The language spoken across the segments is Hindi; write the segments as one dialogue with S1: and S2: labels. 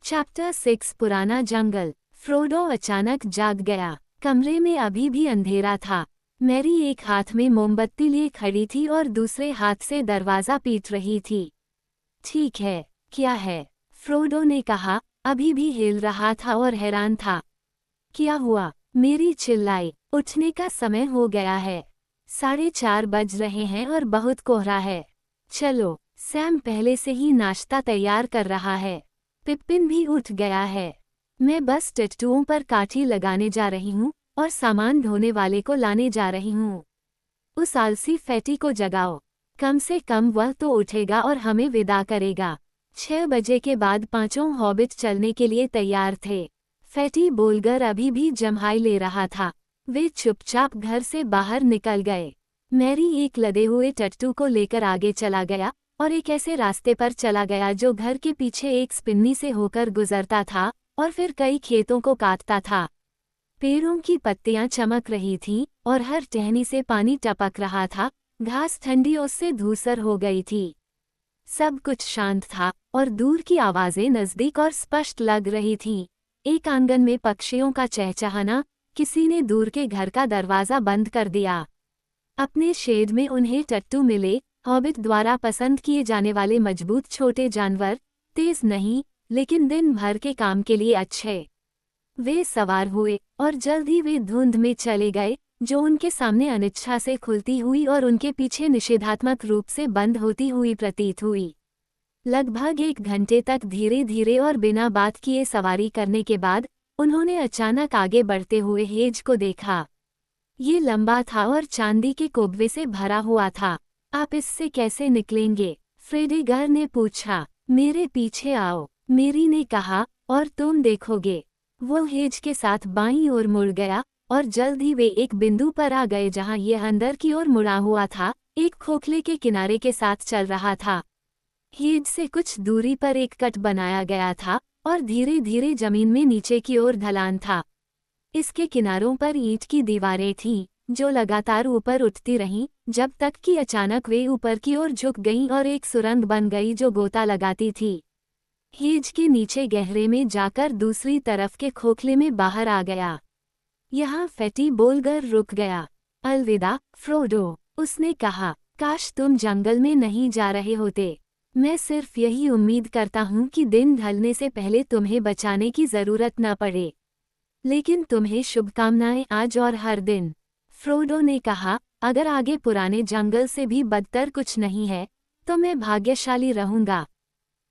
S1: चैप्टर 6 पुराना जंगल। फ्रोडो अचानक जाग गया। कमरे में अभी भी अंधेरा था। मैरी एक हाथ में मोमबत्ती लिए खड़ी थी और दूसरे हाथ से दरवाजा पीट रही थी। ठीक है, क्या है? फ्रोडो ने कहा, अभी भी हिल रहा था और हैरान था। क्या हुआ? मैरी चिल्लाई, उठने का समय हो गया है। 4:30 बज रहे हैं और बहुत कोहरा है। चलो, सैम पहले से ही नाश्ता तैयार कर रहा है। पिप्पिन भी उठ गया है। मैं बस टैटूओं पर काठी लगाने जा रही हूँ और सामान ढोने वाले को लाने जा रही हूँ। उस आलसी फैटी को जगाओ। कम से कम वह तो उठेगा और हमें विदा करेगा। 6 बजे के बाद पांचों हॉबिट चलने के लिए तैयार थे। फैटी बोलकर अभी भी जम्हाई ले रहा था। वे चुपचाप घर से बाहर निकल गए। मैरी एक लदे हुए टट्टू को लेकर आगे चला गया और एक ऐसे रास्ते पर चला गया जो घर के पीछे एक स्पिन्नी से होकर गुजरता था और फिर कई खेतों को काटता था। पेड़ों की पत्तियां चमक रही थीं और हर टहनी से पानी टपक रहा था। घास ठंडी उससे धूसर हो गई थी। सब कुछ शांत था और दूर की आवाजें नजदीक और स्पष्ट लग रही थीं। एक आंगन में पक्षियों का चहचहाना, किसी ने दूर के घर का दरवाजा बंद कर दिया। अपने शेड में उन्हें टट्टू मिले, हॉबिट द्वारा पसंद किए जाने वाले मजबूत छोटे जानवर, तेज नहीं, लेकिन दिन भर के काम के लिए अच्छे। वे सवार हुए और जल्द ही वे धुंध में चले गए, जो उनके सामने अनिच्छा से खुलती हुई और उनके पीछे निषेधात्मक रूप से बंद होती हुई प्रतीत हुई। लगभग 1 घंटे तक धीरे धीरे और बिना बात किए सवारी करने के बाद उन्होंने अचानक आगे बढ़ते हुए हेज को देखा। ये लंबा था और चांदी के कोबवे से भरा हुआ था। आप इससे कैसे निकलेंगे? फ्रेडिगर ने पूछा। मेरे पीछे आओ, मेरी ने कहा, और तुम देखोगे। वो हेज के साथ बाईं ओर मुड़ गया और जल्द ही वे एक बिंदु पर आ गए जहां यह अंदर की ओर मुड़ा हुआ था, एक खोखले के किनारे के साथ चल रहा था। हेज से कुछ दूरी पर एक कट बनाया गया था और धीरे धीरे जमीन में नीचे की ओर ढलान था। इसके किनारों पर ईंट की दीवारें थीं, जो लगातार ऊपर उठती रहीं, जब तक कि अचानक वे ऊपर की ओर झुक गईं और एक सुरंग बन गई जो गोता लगाती थी। हेज के नीचे गहरे में जाकर दूसरी तरफ के खोखले में बाहर आ गया। यहाँ फैटी बोलकर रुक गया। अलविदा, फ्रोडो, उसने कहा। काश तुम जंगल में नहीं जा रहे होते। मैं सिर्फ यही उम्मीद करता हूँ कि दिन ढलने से पहले तुम्हें बचाने की जरूरत न पड़े। लेकिन तुम्हें शुभकामनाएं आज और हर दिन। फ्रोडो ने कहा, अगर आगे पुराने जंगल से भी बदतर कुछ नहीं है, तो मैं भाग्यशाली रहूंगा।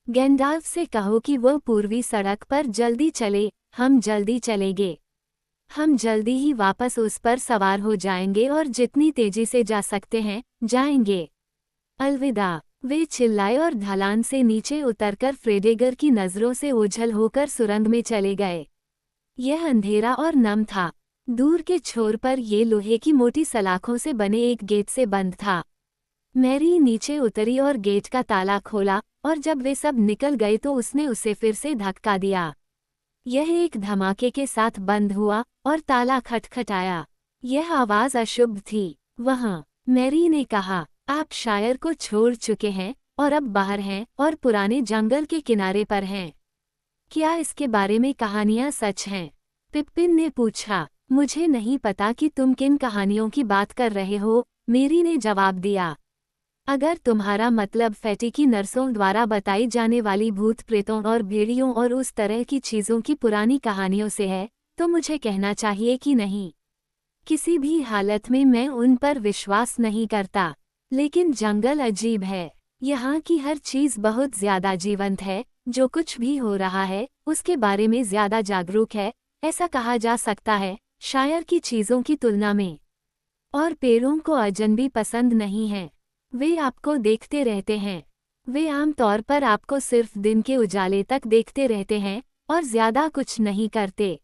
S1: गैंडाल्फ से कहो कि वो पूर्वी सड़क पर जल्दी चले, हम जल्दी चलेंगे। हम जल्दी ही वापस उस पर सवार हो जाएंगे और जितनी तेजी से जा सकते हैं, जाएंगे। अलविदा, वे चिल्लाए और ढलान से नीचे उतरकर फ्रेडेगर की नज़रों से ओझल होकर सुरंग में चले गए। यह अंधेरा और नम था। दूर के छोर पर ये लोहे की मोटी सलाखों से बने एक गेट से बंद था। मैरी नीचे उतरी और गेट का ताला खोला और जब वे सब निकल गए तो उसने उसे फिर से धक्का दिया। यह एक धमाके के साथ बंद हुआ और ताला खटखटाया। यह आवाज़ अशुभ थी। वहाँ, मैरी ने कहा, आप शायर को छोड़ चुके हैं और अब बाहर हैं और पुराने जंगल के किनारे पर हैं। क्या इसके बारे में कहानियां सच हैं? पिप्पिन ने पूछा। मुझे नहीं पता कि तुम किन कहानियों की बात कर रहे हो, मैरी ने जवाब दिया। अगर तुम्हारा मतलब फैटी की नर्सों द्वारा बताई जाने वाली भूत प्रेतों और भेड़ियों और उस तरह की चीज़ों की पुरानी कहानियों से है, तो मुझे कहना चाहिए कि नहीं। किसी भी हालत में मैं उन पर विश्वास नहीं करता। लेकिन जंगल अजीब है। यहाँ की हर चीज़ बहुत ज़्यादा जीवंत है। जो कुछ भी हो रहा है, उसके बारे में ज़्यादा जागरूक है, ऐसा कहा जा सकता है, शायर की चीज़ों की तुलना में। और पेड़ों को अजनबी पसंद नहीं है। वे आपको देखते रहते हैं। वे आमतौर पर आपको सिर्फ दिन के उजाले तक देखते रहते हैं और ज़्यादा कुछ नहीं करते।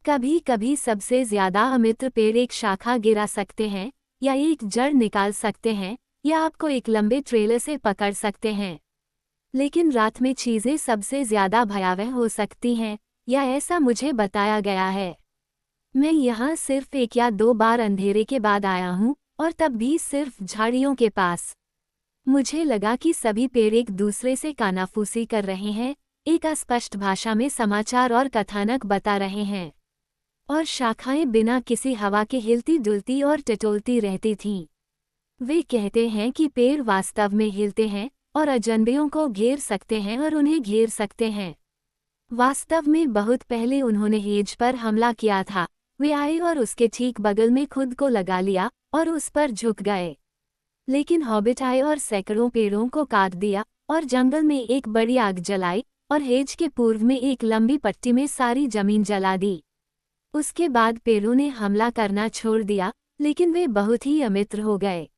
S1: कभी कभी सबसे ज़्यादा अमित्र पेड़ एक शाखा गिरा सकते हैं, या एक जड़ निकाल सकते हैं, या आपको एक लंबे ट्रेलर से पकड़ सकते हैं। लेकिन रात में चीज़ें सबसे ज़्यादा भयावह हो सकती हैं, या ऐसा मुझे बताया गया है। मैं यहाँ सिर्फ 1 या 2 बार अंधेरे के बाद आया हूँ, और तब भी सिर्फ झाड़ियों के पास। मुझे लगा कि सभी पेड़ एक दूसरे से कानाफूसी कर रहे हैं, एक अस्पष्ट भाषा में समाचार और कथानक बता रहे हैं, और शाखाएं बिना किसी हवा के हिलती डुलती और टटोलती रहती थीं। वे कहते हैं कि पेड़ वास्तव में हिलते हैं और अजनबियों को घेर सकते हैं और उन्हें घेर सकते हैं। वास्तव में बहुत पहले उन्होंने हेज पर हमला किया था। वे आए और उसके ठीक बगल में खुद को लगा लिया और उस पर झुक गए। लेकिन हॉबिट आए और सैकड़ों पेड़ों को काट दिया और जंगल में एक बड़ी आग जलाई और हेज के पूर्व में एक लंबी पट्टी में सारी जमीन जला दी। उसके बाद पेड़ों ने हमला करना छोड़ दिया, लेकिन वे बहुत ही अमित्र हो गए।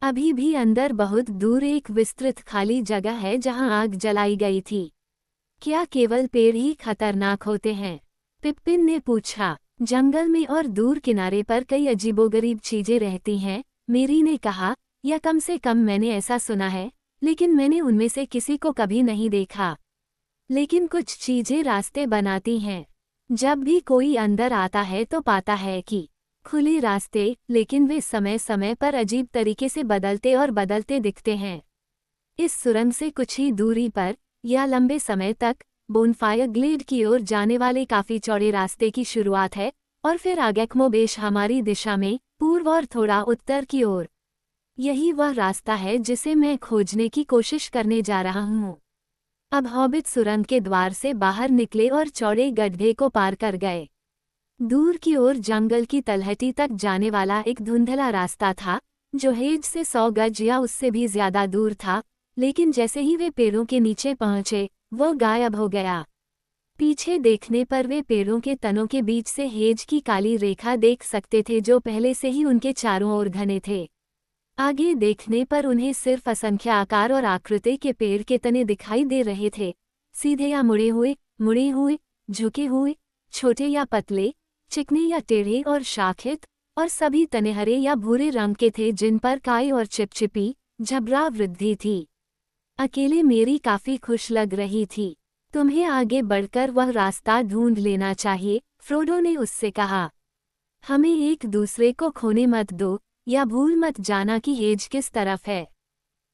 S1: अभी भी अंदर बहुत दूर एक विस्तृत खाली जगह है जहां आग जलाई गई थी। क्या केवल पेड़ ही खतरनाक होते हैं? पिप्पिन ने पूछा। जंगल में और दूर किनारे पर कई अजीबोगरीब चीजें रहती हैं, मेरी ने कहा, या कम से कम मैंने ऐसा सुना है, लेकिन मैंने उनमें से किसी को कभी नहीं देखा। लेकिन कुछ चीजें रास्ते बनाती हैं। जब भी कोई अंदर आता है तो पाता है कि खुले रास्ते, लेकिन वे समय समय पर अजीब तरीके से बदलते और बदलते दिखते हैं। इस सुरंग से कुछ ही दूरी पर, या लंबे समय तक, बोनफायर ग्लेड की ओर जाने वाले काफी चौड़े रास्ते की शुरुआत है, और फिर आगेकमोबेश हमारी दिशा में, पूर्व और थोड़ा उत्तर की ओर। यही वह रास्ता है जिसे मैं खोजने की कोशिश करने जा रहा हूँ। अब हॉबिट सुरंग के द्वार से बाहर निकले और चौड़े गड्ढे को पार कर गए। दूर की ओर जंगल की तलहटी तक जाने वाला एक धुंधला रास्ता था, जो हेज से 100 गज या उससे भी ज्यादा दूर था, लेकिन जैसे ही वे पेड़ों के नीचे पहुंचे, वो गायब हो गया। पीछे देखने पर वे पेड़ों के तनों के बीच से हेज की काली रेखा देख सकते थे जो पहले से ही उनके चारों ओर घने थे। आगे देखने पर उन्हें सिर्फ असंख्य आकार और आकृति के पेड़ के तने दिखाई दे रहे थे, सीधे या मुड़े हुए, झुके हुए, छोटे या पतले, चिकने या टेढ़े और शाखित, और सभी तने हरे या भूरे रंग के थे जिन पर काई और चिपचिपी, झबरा वृद्धि थी। अकेले मेरी काफी खुश लग रही थी। तुम्हें आगे बढ़कर वह रास्ता ढूंढ लेना चाहिए, फ्रोडो ने उससे कहा। हमें एक दूसरे को खोने मत दो, या भूल मत जाना कि हेज किस तरफ है।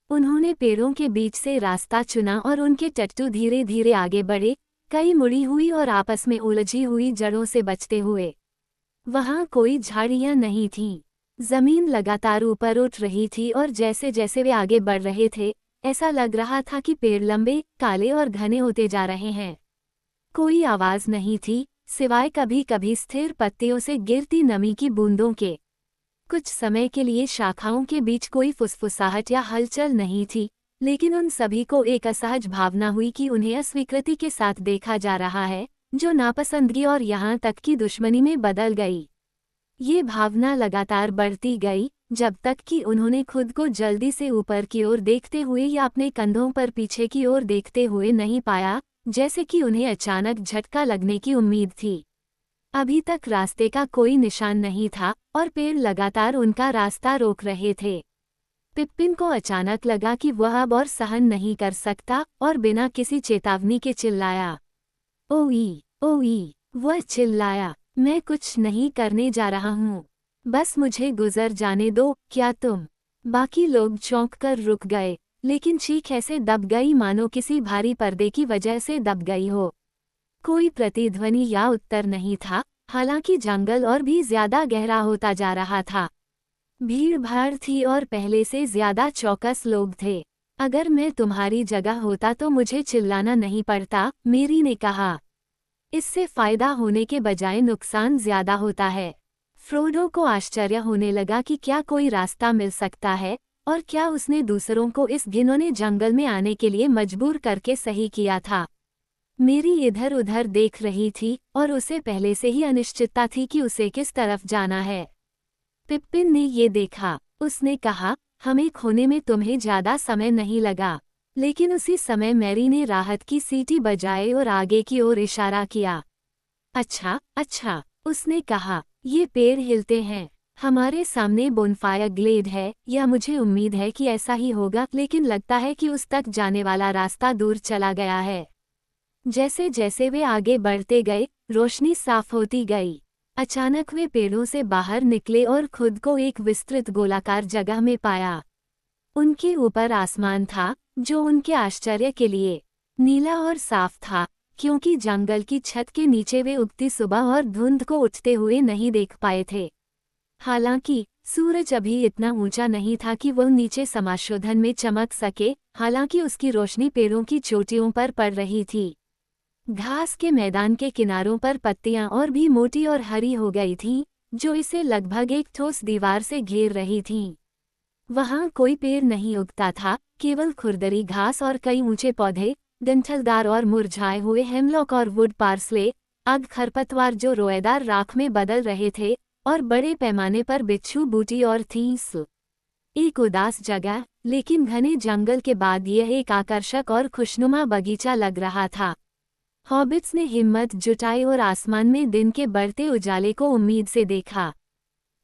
S1: उन्होंने पेड़ों के बीच से रास्ता चुना और उनके टट्टू धीरे धीरे आगे बढ़े, कई मुड़ी हुई और आपस में उलझी हुई जड़ों से बचते हुए। वहां कोई झाड़ियां नहीं थीं। जमीन लगातार ऊपर उठ रही थी और जैसे जैसे वे आगे बढ़ रहे थे, ऐसा लग रहा था कि पेड़ लंबे, काले और घने होते जा रहे हैं। कोई आवाज नहीं थी, सिवाय कभी कभी स्थिर पत्तियों से गिरती नमी की बूंदों के। कुछ समय के लिए शाखाओं के बीच कोई फुसफुसाहट या हलचल नहीं थी, लेकिन उन सभी को एक असहज भावना हुई कि उन्हें अस्वीकृति के साथ देखा जा रहा है, जो नापसंदगी और यहाँ तक कि दुश्मनी में बदल गई। ये भावना लगातार बढ़ती गई, जब तक कि उन्होंने खुद को जल्दी से ऊपर की ओर देखते हुए या अपने कंधों पर पीछे की ओर देखते हुए नहीं पाया, जैसे कि उन्हें अचानक झटका लगने की उम्मीद थी। अभी तक रास्ते का कोई निशान नहीं था और पेड़ लगातार उनका रास्ता रोक रहे थे। पिप्पिन को अचानक लगा कि वह अब और सहन नहीं कर सकता और बिना किसी चेतावनी के चिल्लाया, ओई, ओई। वह चिल्लाया, मैं कुछ नहीं करने जा रहा हूँ, बस मुझे गुजर जाने दो, क्या तुम? बाकी लोग चौंक कर रुक गए, लेकिन चीख ऐसे दब गई मानो किसी भारी पर्दे की वजह से दब गई हो। कोई प्रतिध्वनि या उत्तर नहीं था, हालांकि जंगल और भी ज्यादा गहरा होता जा रहा था। भीड़ भाड़ थी और पहले से ज्यादा चौकस लोग थे। अगर मैं तुम्हारी जगह होता तो मुझे चिल्लाना नहीं पड़ता, मेरी ने कहा। इससे फायदा होने के बजाय नुकसान ज्यादा होता है। फ्रोडो को आश्चर्य होने लगा कि क्या कोई रास्ता मिल सकता है, और क्या उसने दूसरों को इस घिनौने जंगल में आने के लिए मजबूर करके सही किया था। मेरी इधर उधर देख रही थी और उसे पहले से ही अनिश्चितता थी कि उसे किस तरफ जाना है। पिप्पिन ने ये देखा, उसने कहा, हमें खोने में तुम्हें ज्यादा समय नहीं लगा। लेकिन उसी समय मैरी ने राहत की सीटी बजाई और आगे की ओर इशारा किया। अच्छा, अच्छा, उसने कहा, ये पेड़ हिलते हैं। हमारे सामने बोनफायर ग्लेड है, या मुझे उम्मीद है कि ऐसा ही होगा, लेकिन लगता है कि उस तक जाने वाला रास्ता दूर चला गया है। जैसे जैसे वे आगे बढ़ते गए, रोशनी साफ होती गई। अचानक वे पेड़ों से बाहर निकले और खुद को एक विस्तृत गोलाकार जगह में पाया। उनके ऊपर आसमान था, जो उनके आश्चर्य के लिए नीला और साफ था, क्योंकि जंगल की छत के नीचे वे उगती सुबह और धुंध को उठते हुए नहीं देख पाए थे। हालांकि सूरज अभी इतना ऊंचा नहीं था कि वह नीचे समाशोधन में चमक सके, हालांकि उसकी रोशनी पेड़ों की चोटियों पर पड़ रही थी। घास के मैदान के किनारों पर पत्तियां और भी मोटी और हरी हो गई थीं, जो इसे लगभग एक ठोस दीवार से घेर रही थीं। वहां कोई पेड़ नहीं उगता था, केवल खुरदरी घास और कई ऊंचे पौधे, डंठलदार और मुरझाए हुए हेमलॉक और वुड पार्सले, आग खरपतवार जो रोएदार राख में बदल रहे थे, और बड़े पैमाने पर बिच्छू बूटी और थींस। एक उदास जगह, लेकिन घने जंगल के बाद यह एक आकर्षक और खुशनुमा बगीचा लग रहा था। हॉबिट्स ने हिम्मत जुटाई और आसमान में दिन के बढ़ते उजाले को उम्मीद से देखा।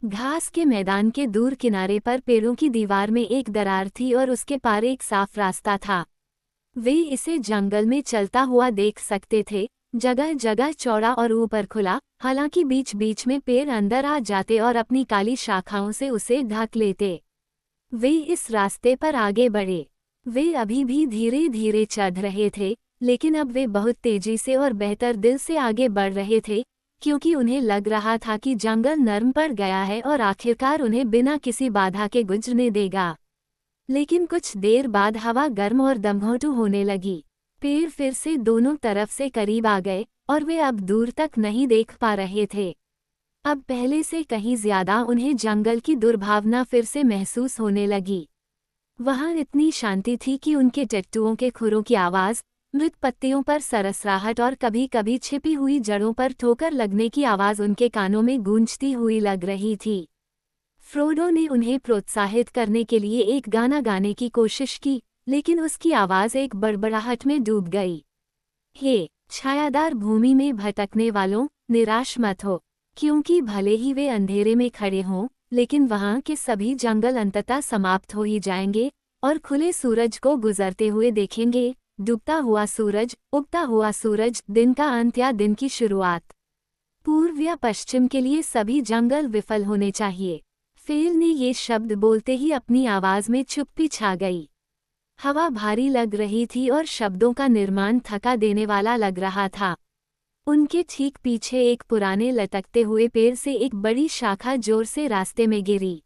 S1: घास के मैदान के दूर किनारे पर पेड़ों की दीवार में एक दरार थी और उसके पार एक साफ रास्ता था। वे इसे जंगल में चलता हुआ देख सकते थे, जगह जगह चौड़ा और ऊपर खुला, हालांकि बीच बीच में पेड़ अंदर आ जाते और अपनी काली शाखाओं से उसे ढक लेते। वे इस रास्ते पर आगे बढ़े। वे अभी भी धीरे धीरे चढ़ रहे थे, लेकिन अब वे बहुत तेजी से और बेहतर दिल से आगे बढ़ रहे थे, क्योंकि उन्हें लग रहा था कि जंगल नर्म पड़ गया है और आखिरकार उन्हें बिना किसी बाधा के गुजरने देगा। लेकिन कुछ देर बाद हवा गर्म और दमघोंटू होने लगी। पेड़ फिर से दोनों तरफ से करीब आ गए और वे अब दूर तक नहीं देख पा रहे थे। अब पहले से कहीं ज्यादा उन्हें जंगल की दुर्भावना फिर से महसूस होने लगी। वहां इतनी शांति थी कि उनके टट्टुओं के खुरों की आवाज, मृत पत्तियों पर सरसराहट और कभी कभी छिपी हुई जड़ों पर ठोकर लगने की आवाज उनके कानों में गूंजती हुई लग रही थी। फ्रोडो ने उन्हें प्रोत्साहित करने के लिए एक गाना गाने की कोशिश की, लेकिन उसकी आवाज एक बड़बड़ाहट में डूब गई। हे, छायादार भूमि में भटकने वालों, निराश मत हो, क्योंकि भले ही वे अंधेरे में खड़े हों, लेकिन वहां के सभी जंगल अंततः समाप्त हो ही जाएंगे और खुले सूरज को गुजरते हुए देखेंगे। डूबता हुआ सूरज, उगता हुआ सूरज, दिन का अंत या दिन की शुरुआत। पूर्व या पश्चिम के लिए सभी जंगल विफल होने चाहिए। फेल ने ये शब्द बोलते ही अपनी आवाज में चुप्पी छा गई। हवा भारी लग रही थी और शब्दों का निर्माण थका देने वाला लग रहा था। उनके ठीक पीछे एक पुराने लटकते हुए पेड़ से एक बड़ी शाखा जोर से रास्ते में गिरी।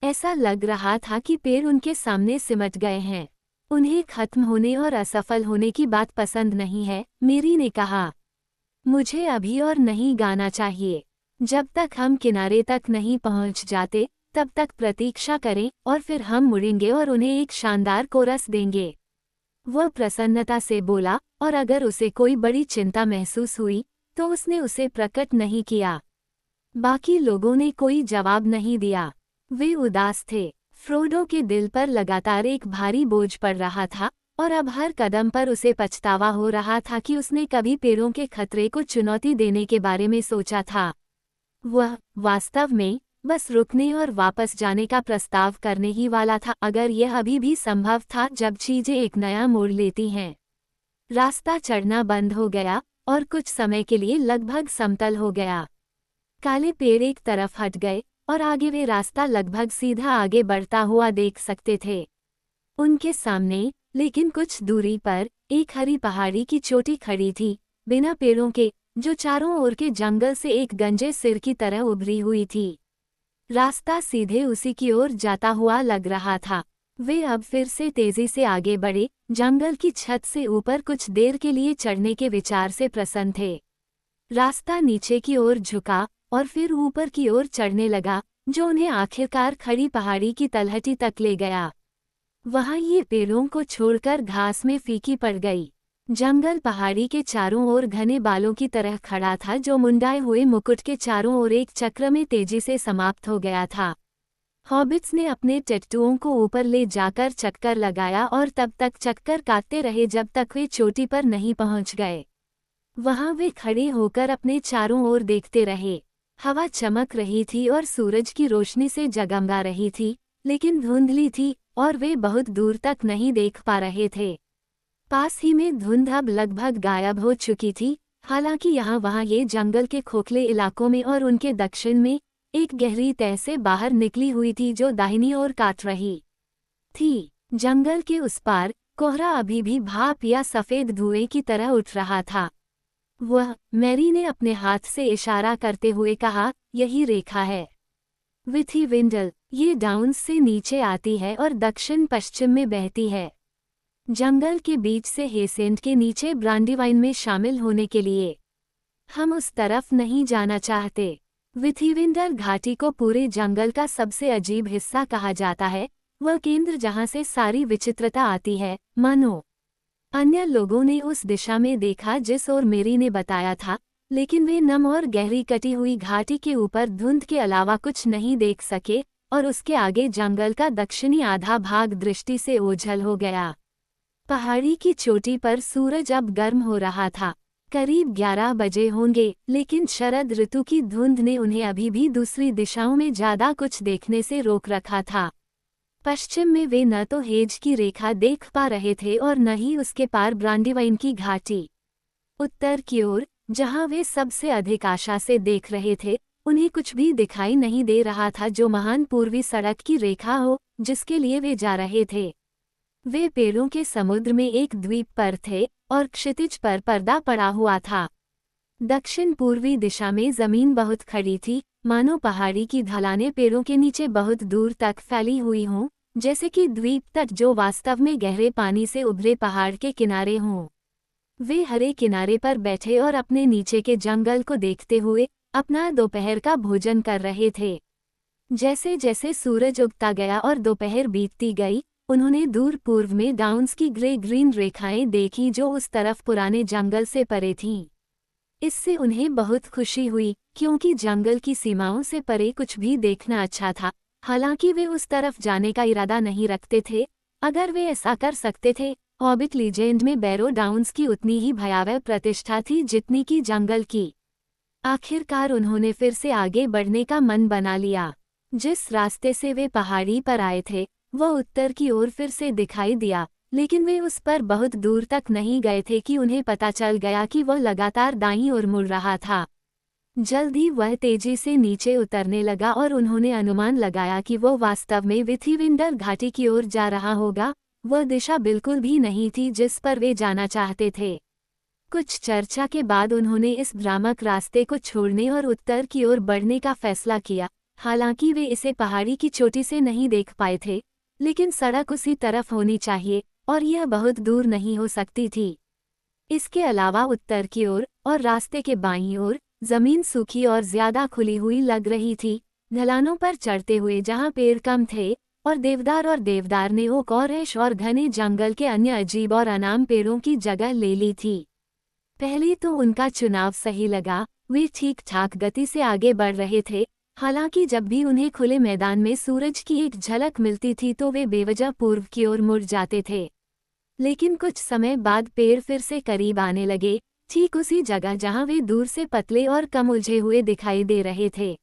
S1: ऐसा लग रहा था कि पेड़ उनके सामने सिमट गए हैं। उन्हें खत्म होने और असफल होने की बात पसंद नहीं है, मेरी ने कहा। मुझे अभी और नहीं गाना चाहिए। जब तक हम किनारे तक नहीं पहुंच जाते, तब तक प्रतीक्षा करें और फिर हम मुड़ेंगे और उन्हें एक शानदार कोरस देंगे। वह प्रसन्नता से बोला, और अगर उसे कोई बड़ी चिंता महसूस हुई, तो उसने उसे प्रकट नहीं किया। बाकी लोगों ने कोई जवाब नहीं दिया। वे उदास थे। फ्रोडो के दिल पर लगातार एक भारी बोझ पड़ रहा था, और अब हर कदम पर उसे पछतावा हो रहा था कि उसने कभी पेड़ों के खतरे को चुनौती देने के बारे में सोचा था। वह वास्तव में बस रुकने और वापस जाने का प्रस्ताव करने ही वाला था, अगर यह अभी भी संभव था जब चीजें एक नया मोड़ लेती हैं। रास्ता चढ़ना बंद हो गया और कुछ समय के लिए लगभग समतल हो गया। काले पेड़ एक तरफ हट गए और आगे वे रास्ता लगभग सीधा आगे बढ़ता हुआ देख सकते थे। उनके सामने, लेकिन कुछ दूरी पर, एक हरी पहाड़ी की चोटी खड़ी थी, बिना पेड़ों के, जो चारों ओर के जंगल से एक गंजे सिर की तरह उभरी हुई थी। रास्ता सीधे उसी की ओर जाता हुआ लग रहा था। वे अब फिर से तेजी से आगे बढ़े, जंगल की छत से ऊपर कुछ देर के लिए चढ़ने के विचार से प्रसन्न थे। रास्ता नीचे की ओर झुका और फिर ऊपर की ओर चढ़ने लगा, जो उन्हें आखिरकार खड़ी पहाड़ी की तलहटी तक ले गया। वहां ये पेड़ों को छोड़कर घास में फीकी पड़ गई। जंगल पहाड़ी के चारों ओर घने बालों की तरह खड़ा था, जो मुंडाए हुए मुकुट के चारों ओर एक चक्र में तेजी से समाप्त हो गया था। हॉबिट्स ने अपने टैटूओं को ऊपर ले जाकर चक्कर लगाया और तब तक चक्कर काटते रहे जब तक वे चोटी पर नहीं पहुंच गए। वहां वे खड़े होकर अपने चारों ओर देखते रहे। हवा चमक रही थी और सूरज की रोशनी से जगमगा रही थी, लेकिन धुंधली थी और वे बहुत दूर तक नहीं देख पा रहे थे। पास ही में धुंध अब लगभग गायब हो चुकी थी, हालांकि यहाँ वहाँ ये जंगल के खोखले इलाकों में और उनके दक्षिण में एक गहरी तह से बाहर निकली हुई थी जो दाहिनी ओर काट रही थी। जंगल के उस पार कोहरा अभी भी भाप या सफ़ेद धुएं की तरह उठ रहा था। मैरी ने अपने हाथ से इशारा करते हुए कहा, यही रेखा है विथी विंडल, ये डाउन्स से नीचे आती है और दक्षिण पश्चिम में बहती है, जंगल के बीच से हेसेंट के नीचे ब्रांडीवाइन में शामिल होने के लिए। हम उस तरफ नहीं जाना चाहते। विथिविंडर घाटी को पूरे जंगल का सबसे अजीब हिस्सा कहा जाता है, वह केंद्र जहां से सारी विचित्रता आती है, मानो। अन्य लोगों ने उस दिशा में देखा जिस ओर मेरी ने बताया था, लेकिन वे नम और गहरी कटी हुई घाटी के ऊपर धुंध के अलावा कुछ नहीं देख सके और उसके आगे जंगल का दक्षिणी आधा भाग दृष्टि से ओझल हो गया। पहाड़ी की चोटी पर सूरज अब गर्म हो रहा था। करीब 11 बजे होंगे, लेकिन शरद ऋतु की धुंध ने उन्हें अभी भी दूसरी दिशाओं में ज्यादा कुछ देखने से रोक रखा था। पश्चिम में वे न तो हेज की रेखा देख पा रहे थे और न ही उसके पार ब्रांडीवाइन की घाटी। उत्तर की ओर, जहां वे सबसे अधिक आशा से देख रहे थे, उन्हें कुछ भी दिखाई नहीं दे रहा था जो महान पूर्वी सड़क की रेखा हो जिसके लिए वे जा रहे थे। वे पेड़ों के समुद्र में एक द्वीप पर थे और क्षितिज पर पर्दा पड़ा हुआ था। दक्षिण पूर्वी दिशा में जमीन बहुत खड़ी थी, मानो पहाड़ी की ढलानें पेड़ों के नीचे बहुत दूर तक फैली हुई हों, जैसे कि द्वीप तट जो वास्तव में गहरे पानी से उभरे पहाड़ के किनारे हों। वे हरे किनारे पर बैठे और अपने नीचे के जंगल को देखते हुए अपना दोपहर का भोजन कर रहे थे। जैसे जैसे सूरज उगता गया और दोपहर बीतती गई, उन्होंने दूर पूर्व में डाउन्स की ग्रे ग्रीन रेखाएं देखी जो उस तरफ पुराने जंगल से परे थीं। इससे उन्हें बहुत खुशी हुई, क्योंकि जंगल की सीमाओं से परे कुछ भी देखना अच्छा था। हालांकि वे उस तरफ जाने का इरादा नहीं रखते थे। अगर वे ऐसा कर सकते थे, हॉबिट लीजेंड में बैरो डाउन्स की उतनी ही भयावह प्रतिष्ठा थी जितनी की जंगल की। आखिरकार उन्होंने फिर से आगे बढ़ने का मन बना लिया। जिस रास्ते से वे पहाड़ी पर आए थे वह उत्तर की ओर फिर से दिखाई दिया, लेकिन वे उस पर बहुत दूर तक नहीं गए थे कि उन्हें पता चल गया कि वह लगातार दाईं ओर मुड़ रहा था। जल्द ही वह तेजी से नीचे उतरने लगा और उन्होंने अनुमान लगाया कि वह वास्तव में विथिविंडर घाटी की ओर जा रहा होगा। वह दिशा बिल्कुल भी नहीं थी जिस पर वे जाना चाहते थे। कुछ चर्चा के बाद उन्होंने इस भ्रामक रास्ते को छोड़ने और उत्तर की ओर बढ़ने का फैसला किया। हालांकि वे इसे पहाड़ी की चोटी से नहीं देख पाए थे, लेकिन सड़क उसी तरफ होनी चाहिए और यह बहुत दूर नहीं हो सकती थी। इसके अलावा उत्तर की ओर और रास्ते के बाईं ओर जमीन सूखी और ज्यादा खुली हुई लग रही थी, ढलानों पर चढ़ते हुए जहां पेड़ कम थे और देवदार ने ओक और ऐश और घने जंगल के अन्य अजीब और अनाम पेड़ों की जगह ले ली थी। पहले तो उनका चुनाव सही लगा, वे ठीक ठाक गति से आगे बढ़ रहे थे। हालांकि जब भी उन्हें खुले मैदान में सूरज की एक झलक मिलती थी तो वे बेवजह पूर्व की ओर मुड़ जाते थे। लेकिन कुछ समय बाद पेड़ फिर से करीब आने लगे, ठीक उसी जगह जहां वे दूर से पतले और कम उलझे हुए दिखाई दे रहे थे।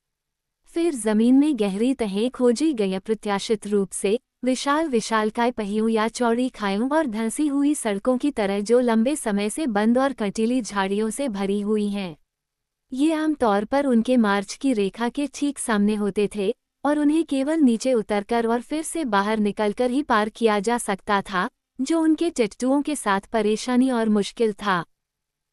S1: फिर जमीन में गहरी तहें खोजी गई, अप्रत्याशित रूप से विशालकाय पहियों या चौड़ी खाइयों और धंसी हुई सड़कों की तरह जो लंबे समय से बंद और कंटीली झाड़ियों से भरी हुई हैं। ये आमतौर पर उनके मार्च की रेखा के ठीक सामने होते थे और उन्हें केवल नीचे उतरकर और फिर से बाहर निकलकर ही पार किया जा सकता था, जो उनके टिट्टुओं के साथ परेशानी और मुश्किल था।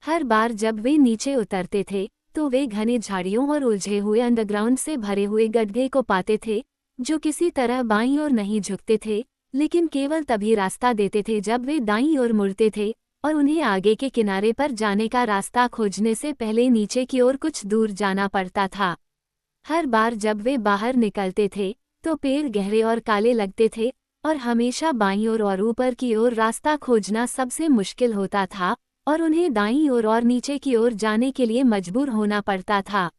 S1: हर बार जब वे नीचे उतरते थे तो वे घने झाड़ियों और उलझे हुए अंडरग्राउंड से भरे हुए गड्ढे को पाते थे, जो किसी तरह बाईं ओर नहीं झुकते थे, लेकिन केवल तभी रास्ता देते थे जब वे दाईं ओर मुड़ते थे और उन्हें आगे के किनारे पर जाने का रास्ता खोजने से पहले नीचे की ओर कुछ दूर जाना पड़ता था। हर बार जब वे बाहर निकलते थे तो पेड़ गहरे और काले लगते थे और हमेशा बाईं ओर और ऊपर की ओर रास्ता खोजना सबसे मुश्किल होता था और उन्हें दाईं ओर और नीचे की ओर जाने के लिए मजबूर होना पड़ता था।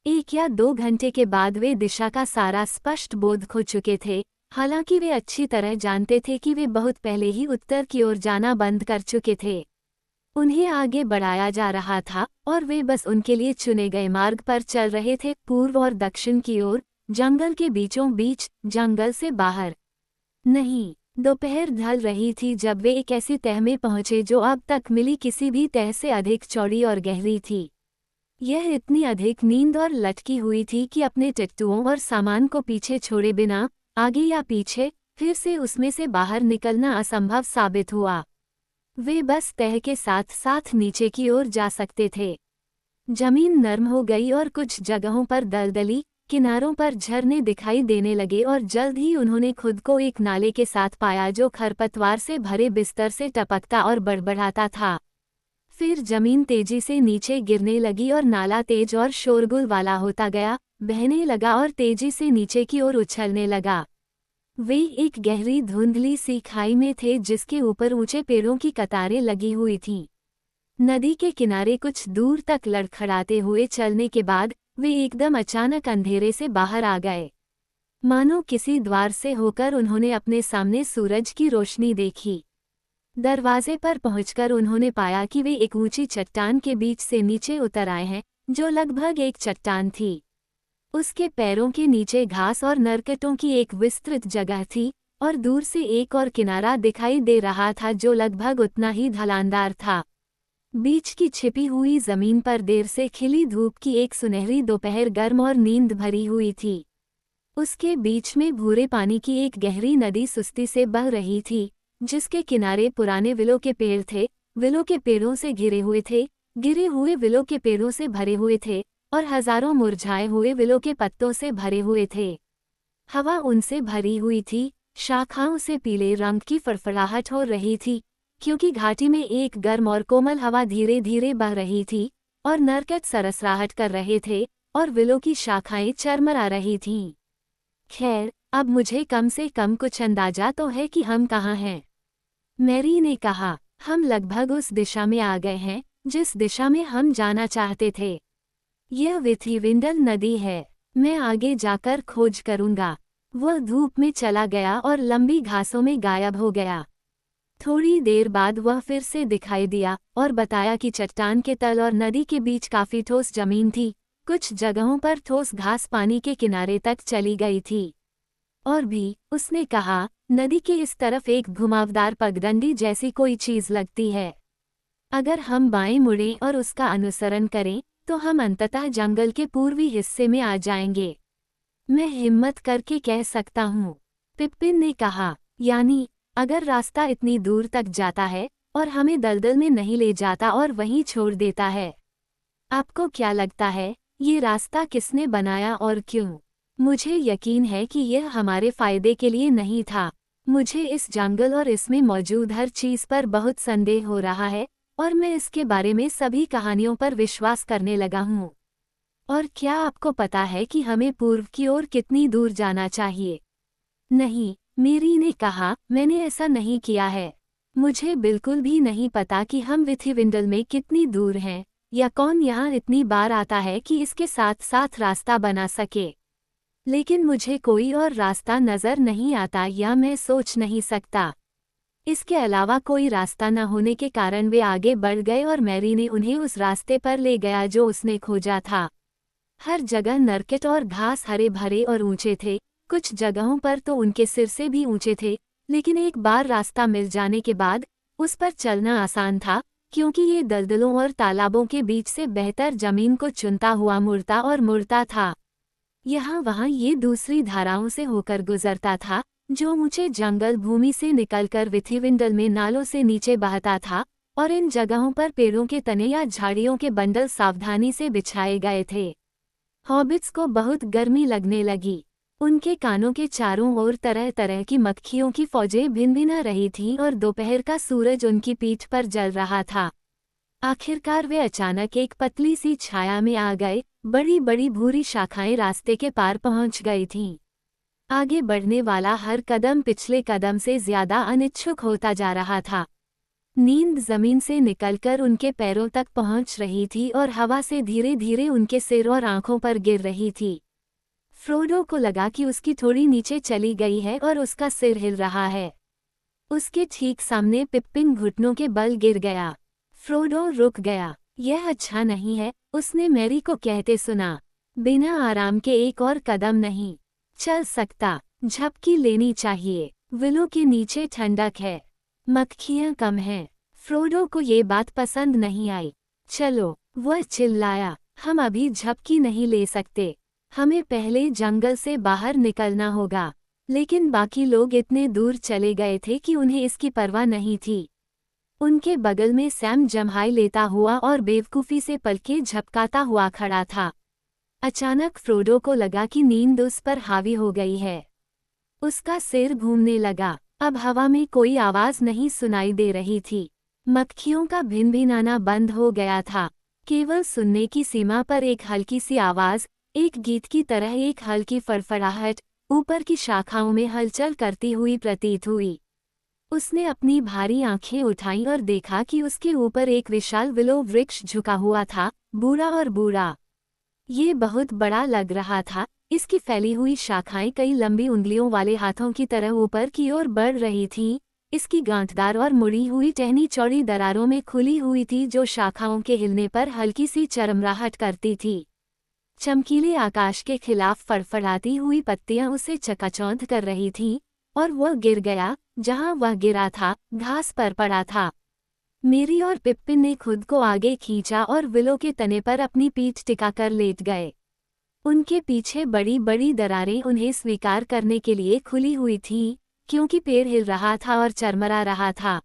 S1: 1 या 2 घंटे के बाद वे दिशा का सारा स्पष्ट बोध खो चुके थे। हालांकि वे अच्छी तरह जानते थे कि वे बहुत पहले ही उत्तर की ओर जाना बंद कर चुके थे। उन्हें आगे बढ़ाया जा रहा था और वे बस उनके लिए चुने गए मार्ग पर चल रहे थे, पूर्व और दक्षिण की ओर, जंगल के बीचों बीच, जंगल से बाहर नहीं। दोपहर ढल रही थी जब वे एक ऐसी तह में पहुंचे जो अब तक मिली किसी भी तह से अधिक चौड़ी और गहरी थी। यह इतनी अधिक नींद और लटकी हुई थी कि अपने टिट्टुओं और सामान को पीछे छोड़े बिना आगे या पीछे फिर से उसमें से बाहर निकलना असंभव साबित हुआ। वे बस तह के साथ साथ नीचे की ओर जा सकते थे। जमीन नरम हो गई और कुछ जगहों पर दलदली, किनारों पर झरने दिखाई देने लगे और जल्द ही उन्होंने खुद को एक नाले के साथ पाया जो खरपतवार से भरे बिस्तर से टपकता और बड़बड़ाता था। फिर जमीन तेजी से नीचे गिरने लगी और नाला तेज और शोरगुल वाला होता गया, बहने लगा और तेजी से नीचे की ओर उछलने लगा। वे एक गहरी धुंधली सी खाई में थे जिसके ऊपर ऊंचे पेड़ों की कतारें लगी हुई थीं। नदी के किनारे कुछ दूर तक लड़खड़ाते हुए चलने के बाद वे एकदम अचानक अंधेरे से बाहर आ गए। मानो किसी द्वार से होकर उन्होंने अपने सामने सूरज की रोशनी देखी। दरवाजे पर पहुंचकर उन्होंने पाया कि वे एक ऊंची चट्टान के बीच से नीचे उतर आए हैं, जो लगभग एक चट्टान थी। उसके पैरों के नीचे घास और नरकटों की एक विस्तृत जगह थी, और दूर से एक और किनारा दिखाई दे रहा था जो लगभग उतना ही ढलानदार था। बीच की छिपी हुई जमीन पर देर से खिली धूप की एक सुनहरी दोपहर गर्म और नींद भरी हुई थी। उसके बीच में भूरे पानी की एक गहरी नदी सुस्ती से बह रही थी, जिसके किनारे पुराने विलो के पेड़ थे, विलो के पेड़ों से घिरे हुए थे, गिरे हुए विलो के पेड़ों से भरे हुए थे और हजारों मुरझाए हुए विलो के पत्तों से भरे हुए थे। हवा उनसे भरी हुई थी, शाखाओं से पीले रंग की फड़फड़ाहट हो रही थी, क्योंकि घाटी में एक गर्म और कोमल हवा धीरे धीरे बह रही थी और नरकट सरसराहट कर रहे थे और विलो की शाखाएं चरमरा रही थीं। खैर, अब मुझे कम से कम कुछ अंदाजा तो है कि हम कहाँ हैं, मैरी ने कहा। हम लगभग उस दिशा में आ गए हैं जिस दिशा में हम जाना चाहते थे। यह विथिविंडल नदी है। मैं आगे जाकर खोज करूंगा। वह धूप में चला गया और लंबी घासों में गायब हो गया। थोड़ी देर बाद वह फिर से दिखाई दिया और बताया कि चट्टान के तल और नदी के बीच काफी ठोस जमीन थी। कुछ जगहों पर ठोस घास पानी के किनारे तक चली गई थी। और भी, उसने कहा, नदी के इस तरफ एक घुमावदार पगडंडी जैसी कोई चीज लगती है। अगर हम बाएं मुड़ें और उसका अनुसरण करें तो हम अंततः जंगल के पूर्वी हिस्से में आ जाएंगे। मैं हिम्मत करके कह सकता हूँ, पिप्पिन ने कहा। यानी, अगर रास्ता इतनी दूर तक जाता है और हमें दलदल में नहीं ले जाता और वहीं छोड़ देता है। आपको क्या लगता है, ये रास्ता किसने बनाया और क्यों? मुझे यकीन है कि यह हमारे फायदे के लिए नहीं था। मुझे इस जंगल और इसमें मौजूद हर चीज पर बहुत संदेह हो रहा है और मैं इसके बारे में सभी कहानियों पर विश्वास करने लगा हूँ। और क्या आपको पता है कि हमें पूर्व की ओर कितनी दूर जाना चाहिए? नहीं, मेरी ने कहा, मैंने ऐसा नहीं किया है। मुझे बिल्कुल भी नहीं पता कि हम विथिविंडल में कितनी दूर हैं, या कौन यहाँ इतनी बार आता है कि इसके साथ साथ रास्ता बना सके। लेकिन मुझे कोई और रास्ता नजर नहीं आता या मैं सोच नहीं सकता। इसके अलावा कोई रास्ता न होने के कारण वे आगे बढ़ गए और मैरी ने उन्हें उस रास्ते पर ले गया जो उसने खोजा था। हर जगह नरकट और घास हरे भरे और ऊंचे थे, कुछ जगहों पर तो उनके सिर से भी ऊंचे थे, लेकिन एक बार रास्ता मिल जाने के बाद उस पर चलना आसान था, क्योंकि ये दलदलों और तालाबों के बीच से बेहतर जमीन को चुनता हुआ मुड़ता और मुड़ता था। यहाँ वहाँ ये दूसरी धाराओं से होकर गुजरता था, जो ऊंचे जंगल भूमि से निकलकर विथिविंडल में नालों से नीचे बहता था, और इन जगहों पर पेड़ों के तने या झाड़ियों के बंडल सावधानी से बिछाए गए थे। हॉबिट्स को बहुत गर्मी लगने लगी। उनके कानों के चारों ओर तरह तरह की मक्खियों की फौजें भिनभिना रही थीं और दोपहर का सूरज उनकी पीठ पर जल रहा था। आखिरकार वे अचानक एक पतली सी छाया में आ गए। बड़ी बड़ी भूरी शाखाएं रास्ते के पार पहुंच गई थीं। आगे बढ़ने वाला हर कदम पिछले कदम से ज्यादा अनिच्छुक होता जा रहा था। नींद जमीन से निकलकर उनके पैरों तक पहुंच रही थी और हवा से धीरे धीरे उनके सिर और आंखों पर गिर रही थी। फ्रोडो को लगा कि उसकी थोड़ी नीचे चली गई है और उसका सिर हिल रहा है। उसके ठीक सामने पिप्पिन घुटनों के बल गिर गया। फ्रोडो रुक गया। यह अच्छा नहीं है, उसने मैरी को कहते सुना। बिना आराम के एक और कदम नहीं चल सकता। झपकी लेनी चाहिए। विलो के नीचे ठंडक है, मक्खियां कम हैं। फ्रोडो को ये बात पसंद नहीं आई। चलो, वह चिल्लाया, हम अभी झपकी नहीं ले सकते। हमें पहले जंगल से बाहर निकलना होगा। लेकिन बाकी लोग इतने दूर चले गए थे कि उन्हें इसकी परवाह नहीं थी। उनके बगल में सैम जम्हाई लेता हुआ और बेवकूफ़ी से पलकें झपकाता हुआ खड़ा था। अचानक फ्रोडो को लगा कि नींद उस पर हावी हो गई है। उसका सिर घूमने लगा। अब हवा में कोई आवाज़ नहीं सुनाई दे रही थी। मक्खियों का भिनभिनाना बंद हो गया था। केवल सुनने की सीमा पर एक हल्की सी आवाज़, एक गीत की तरह एक हल्की फड़फड़ाहट, ऊपर की शाखाओं में हलचल करती हुई प्रतीत हुई। उसने अपनी भारी आंखें उठाईं और देखा कि उसके ऊपर एक विशाल विलो वृक्ष झुका हुआ था, बूढ़ा और बूढ़ा। ये बहुत बड़ा लग रहा था। इसकी फैली हुई शाखाएं कई लंबी उंगलियों वाले हाथों की तरह ऊपर की ओर बढ़ रही थीं। इसकी गांठदार और मुड़ी हुई टहनी चौड़ी दरारों में खुली हुई थी जो शाखाओं के हिलने पर हल्की सी चरमराहट करती थी। चमकीले आकाश के खिलाफ फड़फड़ाती हुई पत्तियां उसे चकाचौंध कर रही थीं, और वह गिर गया। जहां वह गिरा था, घास पर पड़ा था। मेरी और पिप्पिन ने खुद को आगे खींचा और विलो के तने पर अपनी पीठ टिकाकर लेट गए। उनके पीछे बड़ी बड़ी दरारें उन्हें स्वीकार करने के लिए खुली हुई थीं, क्योंकि पेड़ हिल रहा था और चरमरा रहा था।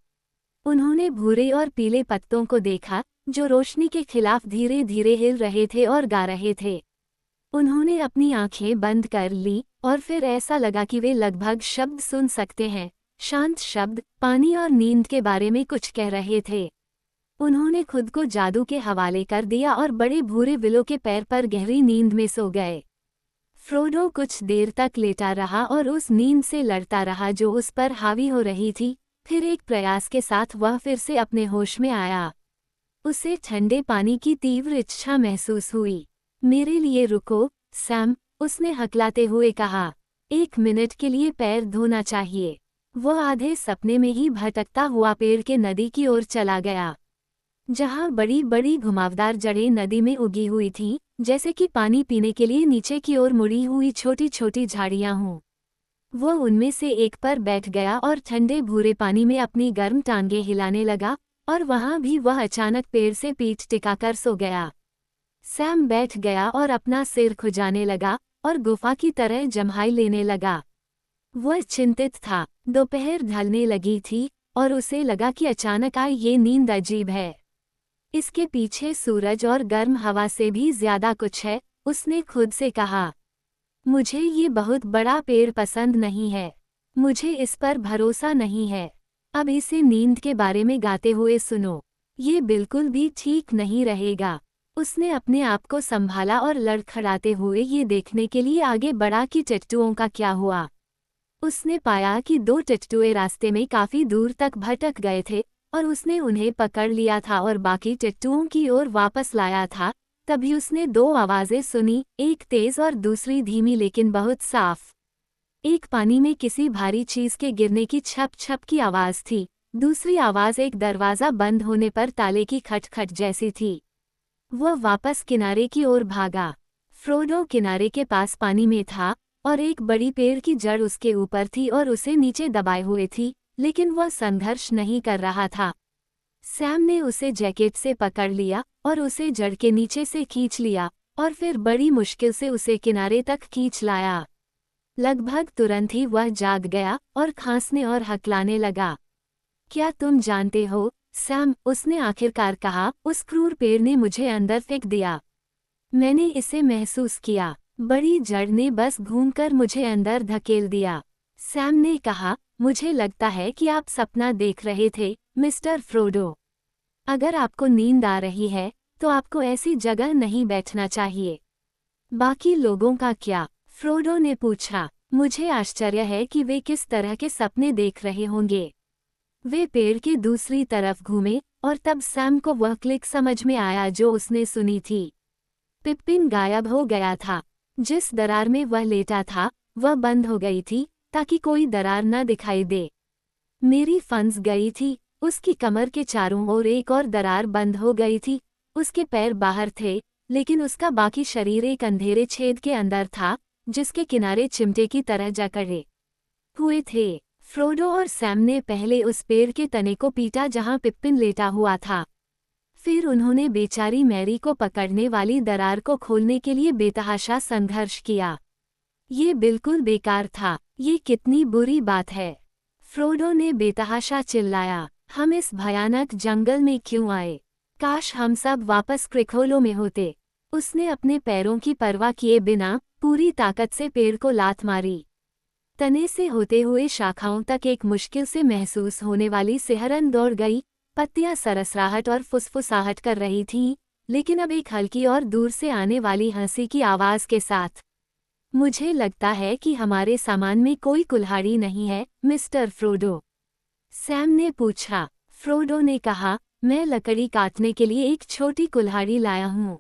S1: उन्होंने भूरे और पीले पत्तों को देखा, जो रोशनी के खिलाफ धीरे धीरे हिल रहे थे और गा रहे थे। उन्होंने अपनी आंखें बंद कर ली, और फिर ऐसा लगा कि वे लगभग शब्द सुन सकते हैं, शांत शब्द, पानी और नींद के बारे में कुछ कह रहे थे। उन्होंने खुद को जादू के हवाले कर दिया और बड़े भूरे विलो के पैर पर गहरी नींद में सो गए। फ्रोडो कुछ देर तक लेटा रहा और उस नींद से लड़ता रहा जो उस पर हावी हो रही थी। फिर एक प्रयास के साथ वह फिर से अपने होश में आया। उसे ठंडे पानी की तीव्र इच्छा महसूस हुई। मेरे लिए रुको, सैम, उसने हकलाते हुए कहा। 1 मिनट के लिए पैर धोना चाहिए। वह आधे सपने में ही भटकता हुआ पेड़ के नदी की ओर चला गया, जहां बड़ी बड़ी घुमावदार जड़ें नदी में उगी हुई थीं, जैसे कि पानी पीने के लिए नीचे की ओर मुड़ी हुई छोटी छोटी झाड़ियां हों। वह उनमें से एक पर बैठ गया और ठंडे भूरे पानी में अपनी गर्म टांगें हिलाने लगा, और वहां भी वह अचानक पेड़ से पीठ टिकाकर सो गया। सैम बैठ गया और अपना सिर खुजाने लगा और गुफा की तरह जम्हाई लेने लगा। वह चिंतित था। दोपहर ढलने लगी थी और उसे लगा कि अचानक आई ये नींद अजीब है। इसके पीछे सूरज और गर्म हवा से भी ज्यादा कुछ है, उसने खुद से कहा। मुझे ये बहुत बड़ा पेड़ पसंद नहीं है। मुझे इस पर भरोसा नहीं है। अब इसे नींद के बारे में गाते हुए सुनो। ये बिल्कुल भी ठीक नहीं रहेगा। उसने अपने आप को संभाला और लड़खड़ाते हुए ये देखने के लिए आगे बढ़ा कि टिट्टुओं का क्या हुआ। उसने पाया कि 2 टिट्टुए रास्ते में काफी दूर तक भटक गए थे, और उसने उन्हें पकड़ लिया था और बाकी टिट्टुओं की ओर वापस लाया था। तभी उसने 2 आवाजें सुनी, एक तेज और दूसरी धीमी लेकिन बहुत साफ। एक पानी में किसी भारी चीज के गिरने की छप छप की आवाज थी। दूसरी आवाज एक दरवाजा बंद होने पर ताले की खटखट जैसी थी। वह वापस किनारे की ओर भागा। फ्रोडो किनारे के पास पानी में था, और एक बड़ी पेड़ की जड़ उसके ऊपर थी और उसे नीचे दबाए हुए थी, लेकिन वह संघर्ष नहीं कर रहा था। सैम ने उसे जैकेट से पकड़ लिया और उसे जड़ के नीचे से खींच लिया, और फिर बड़ी मुश्किल से उसे किनारे तक खींच लाया। लगभग तुरंत ही वह जाग गया और खांसने और हकलाने लगा। क्या तुम जानते हो, सैम, उसने आखिरकार कहा, उस क्रूर पेड़ ने मुझे अंदर फेंक दिया। मैंने इसे महसूस किया। बड़ी जड़ ने बस घूमकर मुझे अंदर धकेल दिया। सैम ने कहा, मुझे लगता है कि आप सपना देख रहे थे, मिस्टर फ्रोडो। अगर आपको नींद आ रही है, तो आपको ऐसी जगह नहीं बैठना चाहिए। बाकी लोगों का क्या? फ्रोडो ने पूछा। मुझे आश्चर्य है कि वे किस तरह के सपने देख रहे होंगे। वे पेड़ के दूसरी तरफ घूमे, और तब सैम को वह क्लिक समझ में आया जो उसने सुनी थी। पिप्पिन गायब हो गया था। जिस दरार में वह लेटा था, वह बंद हो गई थी, ताकि कोई दरार न दिखाई दे। मेरी फंस गई थी। उसकी कमर के चारों ओर एक और दरार बंद हो गई थी। उसके पैर बाहर थे, लेकिन उसका बाकी शरीर एक अंधेरे छेद के अंदर था, जिसके किनारे चिमटे की तरह जकड़े हुए थे। फ्रोडो और सैम ने पहले उस पेड़ के तने को पीटा जहां पिप्पिन लेटा हुआ था। फिर उन्होंने बेचारी मैरी को पकड़ने वाली दरार को खोलने के लिए बेतहाशा संघर्ष किया। ये बिल्कुल बेकार था। ये कितनी बुरी बात है। फ्रोडो ने बेतहाशा चिल्लाया, हम इस भयानक जंगल में क्यों आए? काश हम सब वापस क्रिकोलो में होते। उसने अपने पैरों की परवाह किए बिना पूरी ताकत से पेड़ को लात मारी। तने से होते हुए शाखाओं तक एक मुश्किल से महसूस होने वाली सिहरन दौड़ गई। पत्तियां सरसराहट और फुसफुसाहट कर रही थीं, लेकिन अब एक हल्की और दूर से आने वाली हंसी की आवाज के साथ। मुझे लगता है कि हमारे सामान में कोई कुल्हाड़ी नहीं है, मिस्टर फ्रोडो। सैम ने पूछा। फ्रोडो ने कहा, मैं लकड़ी काटने के लिए एक छोटी कुल्हाड़ी लाया हूँ।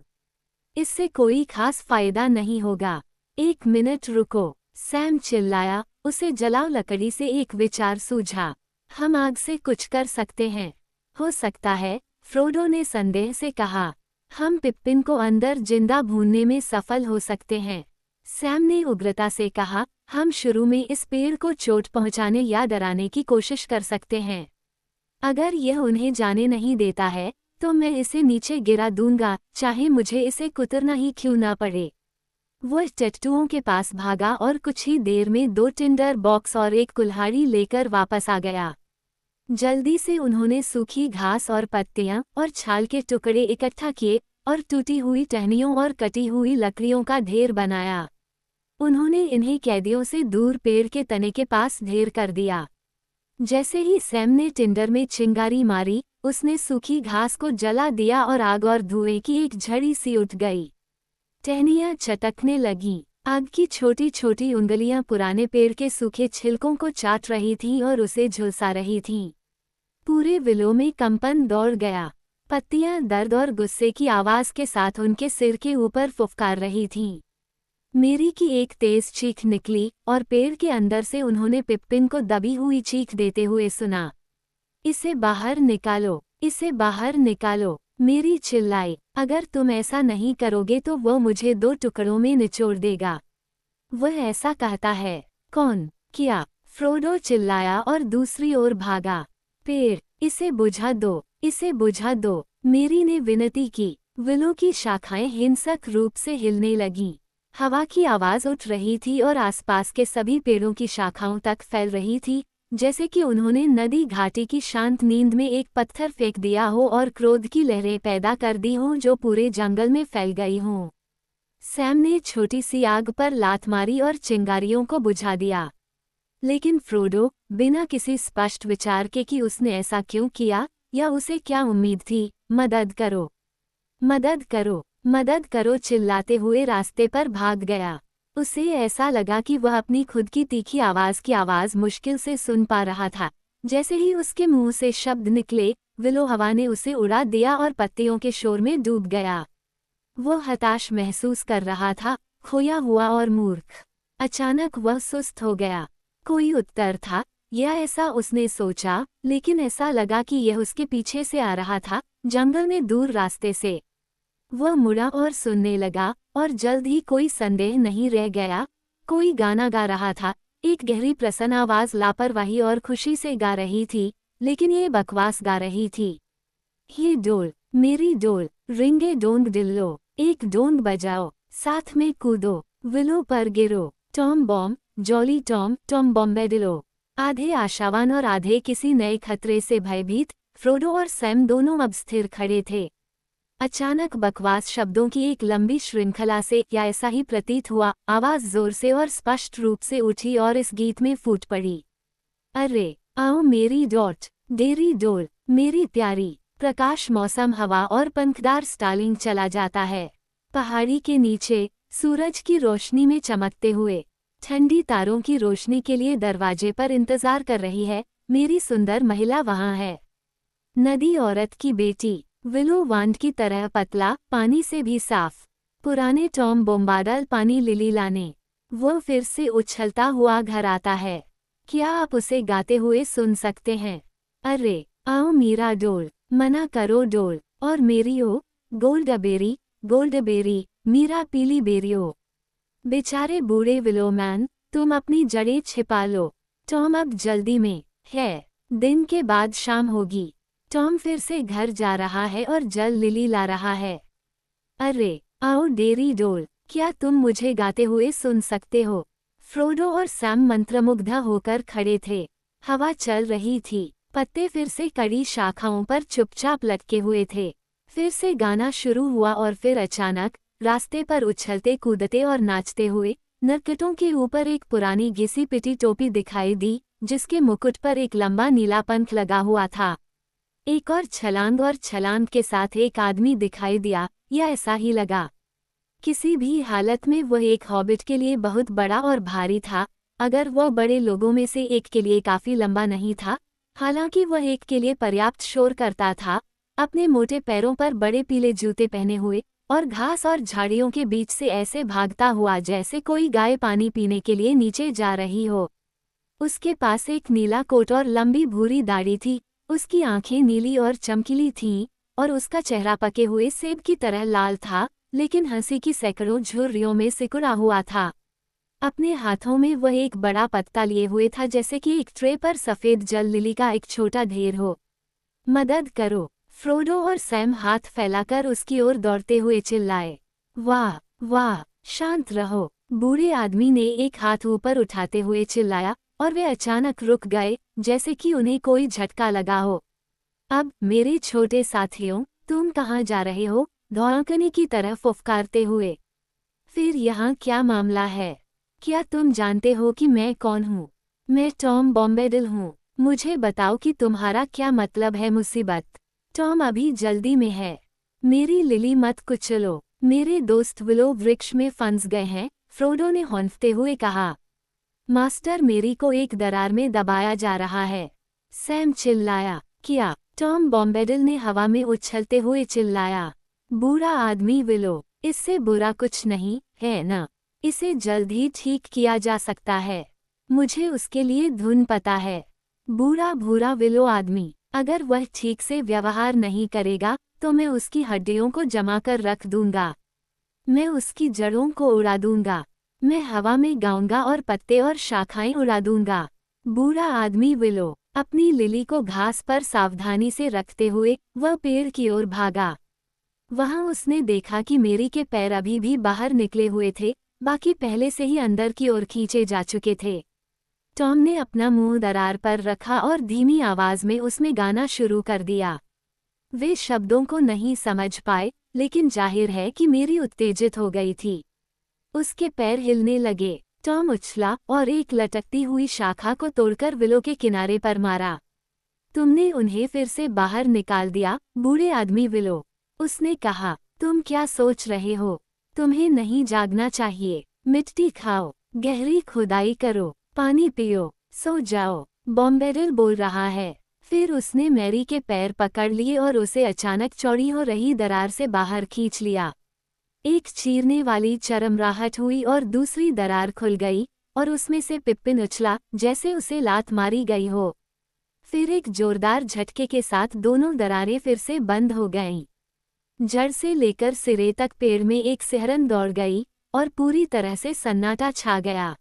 S1: इससे कोई खास फायदा नहीं होगा। 1 मिनट रुको, सैम चिल्लाया। उसे जलाओ लकड़ी से एक विचार सूझा। हम आग से कुछ कर सकते हैं। हो सकता है, फ्रोडो ने संदेह से कहा। हम पिप्पिन को अंदर जिंदा भूनने में सफल हो सकते हैं। सैम ने उग्रता से कहा, हम शुरू में इस पेड़ को चोट पहुंचाने या डराने की कोशिश कर सकते हैं। अगर यह उन्हें जाने नहीं देता है, तो मैं इसे नीचे गिरा दूंगा, चाहे मुझे इसे कुतरना ही क्यों ना पड़े। वह टट्टुओं के पास भागा और कुछ ही देर में 2 टिंडर बॉक्स और एक कुल्हाड़ी लेकर वापस आ गया। जल्दी से उन्होंने सूखी घास और पत्तियां और छाल के टुकड़े इकट्ठा किए और टूटी हुई टहनियों और कटी हुई लकड़ियों का ढेर बनाया। उन्होंने इन्हें कैदियों से दूर पेड़ के तने के पास ढेर कर दिया। जैसे ही सैम ने टिंडर में चिंगारी मारी, उसने सूखी घास को जला दिया और आग और धुएं की एक झड़ी सी उठ गई। टहनियां चटकने लगीं। आग की छोटी छोटी उंगलियां पुराने पेड़ के सूखे छिलकों को चाट रही थीं और उसे झुलसा रही थीं। पूरे विलो में कंपन दौड़ गया। पत्तियां दर्द और गुस्से की आवाज के साथ उनके सिर के ऊपर फुफकार रही थीं। मेरी की एक तेज चीख निकली और पेड़ के अंदर से उन्होंने पिप्पिन को दबी हुई चीख देते हुए सुना। इसे बाहर निकालो, इसे बाहर निकालो, मेरी चिल्लाई। अगर तुम ऐसा नहीं करोगे तो वो मुझे 2 टुकड़ों में निचोड़ देगा। वह ऐसा कहता है। कौन? क्या? फ्रोडो चिल्लाया और दूसरी ओर भागा। पेड़, इसे बुझा दो, इसे बुझा दो, मेरी ने विनती की। विलो की शाखाएं हिंसक रूप से हिलने लगीं। हवा की आवाज उठ रही थी और आसपास के सभी पेड़ों की शाखाओं तक फैल रही थी, जैसे कि उन्होंने नदी घाटी की शांत नींद में एक पत्थर फेंक दिया हो और क्रोध की लहरें पैदा कर दी हों जो पूरे जंगल में फैल गई हों। सैम ने छोटी सी आग पर लात मारी और चिंगारियों को बुझा दिया। लेकिन फ्रोडो, बिना किसी स्पष्ट विचार के कि उसने ऐसा क्यों किया या उसे क्या उम्मीद थी, मदद करो, मदद करो, मदद करो चिल्लाते हुए रास्ते पर भाग गया। उसे ऐसा लगा कि वह अपनी खुद की तीखी आवाज की आवाज मुश्किल से सुन पा रहा था। जैसे ही उसके मुंह से शब्द निकले, विलो हवा ने उसे उड़ा दिया और पत्तियों के शोर में डूब गया। वह हताश महसूस कर रहा था, खोया हुआ और मूर्ख। अचानक वह सुस्त हो गया। कोई उत्तर था, या ऐसा उसने सोचा, लेकिन ऐसा लगा कि यह उसके पीछे से आ रहा था, जंगल में दूर रास्ते से। वह मुड़ा और सुनने लगा, और जल्द ही कोई संदेह नहीं रह गया। कोई गाना गा रहा था। एक गहरी प्रसन्न आवाज लापरवाही और खुशी से गा रही थी, लेकिन ये बकवास गा रही थी। ये डोल, मेरी डोल, रिंगे डोंग डिल्लो, एक डोंग बजाओ, साथ में कूदो, विलो पर गिरो, Tom Bom, jolly Tom, Tom Bombadillo. आधे आशावान और आधे किसी नए खतरे से भयभीत, फ्रोडो और सैम दोनों अब स्थिर खड़े थे। अचानक बकवास शब्दों की एक लंबी श्रृंखला से, या ऐसा ही प्रतीत हुआ, आवाज जोर से और स्पष्ट रूप से उठी और इस गीत में फूट पड़ी। अरे, आओ मेरी डॉट, डेरी डोल, मेरी प्यारी। प्रकाश, मौसम, हवा और पंखदार स्टालिंग चला जाता है। पहाड़ी के नीचे, सूरज की रोशनी में चमकते हुए, ठंडी तारों की रोशनी के लिए दरवाजे पर इंतजार कर रही है। मेरी सुंदर महिला वहाँ है। नदी औरत की बेटी, विलो वांड की तरह पतला, पानी से भी साफ। पुराने टॉम बोम्बाडल पानी लिली लाने। वो फिर से उछलता हुआ घर आता है। क्या आप उसे गाते हुए सुन सकते हैं? अरे, आओ मीरा डोल, मना करो डोल, और मेरी ओ, गोल्डबेरी, गोल्डबेरी, मीरा पीली बेरियो। बेचारे बूढ़े विलो मैन, तुम अपनी जड़ें छिपा लो। टॉम अब जल्दी में है। दिन के बाद शाम होगी। टॉम फिर से घर जा रहा है और जल लिली ला रहा है। अरे, आओ डेरी डोल, क्या तुम मुझे गाते हुए सुन सकते हो? फ्रोडो और सैम मंत्रमुग्ध होकर खड़े थे। हवा चल रही थी, पत्ते फिर से कड़ी शाखाओं पर चुपचाप लटके हुए थे। फिर से गाना शुरू हुआ और फिर अचानक रास्ते पर उछलते कूदते और नाचते हुए नरकटों के ऊपर एक पुरानी घिसी पिटी टोपी दिखाई दी, जिसके मुकुट पर एक लंबा नीला पंख लगा हुआ था। एक और छलांग के साथ एक आदमी दिखाई दिया, या ऐसा ही लगा। किसी भी हालत में वह एक हॉबिट के लिए बहुत बड़ा और भारी था, अगर वह बड़े लोगों में से एक के लिए काफी लंबा नहीं था। हालांकि वह एक के लिए पर्याप्त शोर करता था, अपने मोटे पैरों पर बड़े पीले जूते पहने हुए और घास और झाड़ियों के बीच से ऐसे भागता हुआ जैसे कोई गाय पानी पीने के लिए नीचे जा रही हो। उसके पास एक नीला कोट और लंबी भूरी दाढ़ी थी, उसकी आंखें नीली और चमकीली थीं, और उसका चेहरा पके हुए सेब की तरह लाल था, लेकिन हंसी की सैकड़ों झुर्रियों में सिकुड़ा हुआ था। अपने हाथों में वह एक बड़ा पत्ता लिए हुए था, जैसे कि एक ट्रे पर सफेद जल लिली का एक छोटा ढेर हो। मदद करो! फ्रोडो और सैम हाथ फैलाकर उसकी ओर दौड़ते हुए चिल्लाए। वाह वाह, शांत रहो! बूढ़े आदमी ने एक हाथ ऊपर उठाते हुए चिल्लाया, और वे अचानक रुक गए, जैसे कि उन्हें कोई झटका लगा हो। अब मेरे छोटे साथियों, तुम कहाँ जा रहे हो? धौंकने की तरह फुफकारते हुए। फिर यहाँ क्या मामला है? क्या तुम जानते हो कि मैं कौन हूँ? मैं टॉम बॉम्बेडिल हूँ। मुझे बताओ कि तुम्हारा क्या मतलब है मुसीबत? टॉम अभी जल्दी में है। मेरी लिली मत कुचलो। मेरे दोस्त विलो वृक्ष में फंस गए हैं, फ्रोडो ने हौंफते हुए कहा। मास्टर, मेरी को एक दरार में दबाया जा रहा है, सैम चिल्लाया। क्या? टॉम बॉम्बेडिल ने हवा में उछलते हुए चिल्लाया। बूढ़ा आदमी विलो, इससे बुरा कुछ नहीं है न? इसे जल्द ही ठीक किया जा सकता है। मुझे उसके लिए धुन पता है। बूढ़ा भूरा विलो आदमी, अगर वह ठीक से व्यवहार नहीं करेगा तो मैं उसकी हड्डियों को जमा कर रख दूंगा। मैं उसकी जड़ों को उड़ा दूंगा। मैं हवा में गाऊंगा और पत्ते और शाखाएं उड़ा दूंगा। बूढ़ा आदमी विलो अपनी लिली को घास पर सावधानी से रखते हुए वह पेड़ की ओर भागा। वहां उसने देखा कि मेरी के पैर अभी भी बाहर निकले हुए थे, बाकी पहले से ही अंदर की ओर खींचे जा चुके थे। टॉम ने अपना मुंह दरार पर रखा और धीमी आवाज में उसमें गाना शुरू कर दिया। वे शब्दों को नहीं समझ पाए, लेकिन जाहिर है कि मेरी उत्तेजित हो गई थी। उसके पैर हिलने लगे। टॉम उछला और एक लटकती हुई शाखा को तोड़कर विलो के किनारे पर मारा। तुमने उन्हें फिर से बाहर निकाल दिया, बूढ़े आदमी विलो, उसने कहा। तुम क्या सोच रहे हो? तुम्हें नहीं जागना चाहिए। मिट्टी खाओ, गहरी खुदाई करो, पानी पियो, सो जाओ, बॉम्बेडिल बोल रहा है। फिर उसने मैरी के पैर पकड़ लिए और उसे अचानक चौड़ी हो रही दरार से बाहर खींच लिया। एक चीरने वाली चरमराहट हुई और दूसरी दरार खुल गई, और उसमें से पिप्पिन उछला जैसे उसे लात मारी गई हो। फिर एक जोरदार झटके के साथ दोनों दरारें फिर से बंद हो गईं। जड़ से लेकर सिरे तक पेड़ में एक सिहरन दौड़ गई, और पूरी तरह से सन्नाटा छा गया।